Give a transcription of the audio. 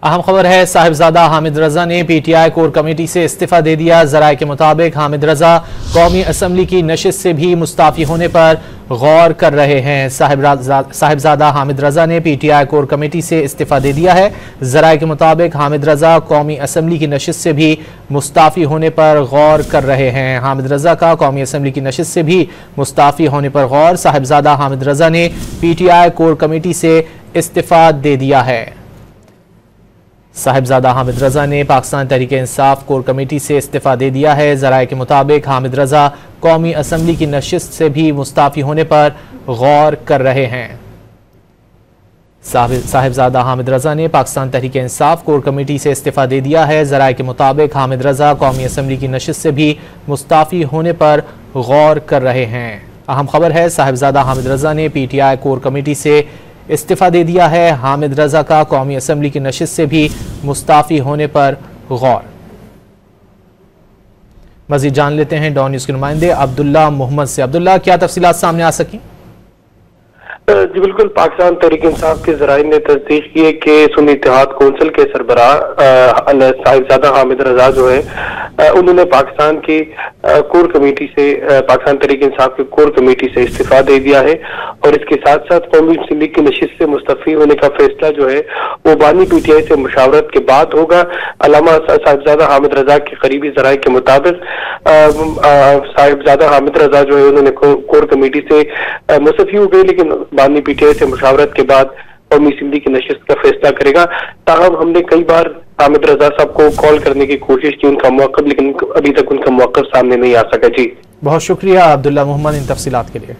अहम खबर है, साहिबजादा हामिद रजा ने पीटीआई कोर कमेटी से इस्तीफा दे दिया। जराये के मुताबिक हामिद रजा कौमी असम्बली की नशिस्त से भी मुस्ताफी होने पर गौर कर रहे हैं। साहिबजादा हामिद रजा ने पीटीआई कोर कमेटी से इस्तीफा दे दिया है। जराये के मुताबिक हामिद रजा कौमी असम्बली की नशिस्त से भी मुस्ताफी होने पर गौर कर रहे हैं। हामिद रजा का कौमी असम्बली की नशिस्त से भी मुस्ताफी होने पर गौर। साहिबजादा हामिद रजा ने पीटीआई कोर कमेटी से इस्तीफा दे दिया है। साहिबजादा हामिद रजा ने पाकिस्तान तहरीक-ए-इंसाफ कोर कमेटी से इस्तीफा दे दिया है। जराये के मुताबिक हामिद रजा कौमी असम्बली की नशिस्त से भी मुस्ताफी होने पर गौर कर रहे हैं। साहिबजादा हामिद रजा ने पाकिस्तान तहरीक-ए-इंसाफ कोर कमेटी से इस्तीफा दे दिया है। जराये के मुताबिक हामिद रजा कौमी असम्बली की नशिस्त से भी मुस्ताफी होने पर गौर कर रहे हैं। अहम खबर है, साहिबजादा हामिद रजा ने पीटीआई कोर कमेटी से इस्तीफा दे दिया है। हामिद रजा का कौमी असम्बली की नशिस्त से भी मुस्ताफी होने पर गौर। मजीद जान लेते हैं डॉन न्यूज़ के नुमाइंदे अब्दुल्ला मोहम्मद से। अब्दुल्ला, क्या तफसीलात सामने आ सकी? जी बिल्कुल, पाकिस्तान तहरीक इंसाफ के ज़राए ने तस्दीक की है कि सुन्नी इत्तेहाद कौंसिल के सरबराह साहिबजादा हामिद रजा जो है उन्होंने पाकिस्तान की कोर कमेटी से पाकिस्तान तहरीक इंसाफ की कोर कमेटी से इस्तीफा दे दिया है और इसके साथ साथ कौमी असम्बली की नशिस्त से मुस्तफ़ी होने का फैसला जो है वो बानी पीटीआई से मुशावरत के बाद होगा। अल्लामा साहिबजादा हामिद रजा के करीबी ज़राए के मुताबिक साहिबजादा हामिद रजा जो है उन्होंने कोर कमेटी से मुस्तफ़ी हो गई, लेकिन बानी पीटीआई से मुशावरत के बाद कौमी असम्बली की नशिस्त का फैसला करेगा। ताहम हमने कई बार हामिद रजा साहब को कॉल करने की कोशिश की, उनका मौक़िफ़, लेकिन अभी तक उनका मौक़िफ़ सामने नहीं आ सका। जी बहुत शुक्रिया अब्दुल्ला मोहम्मद इन तफसीलात के लिए।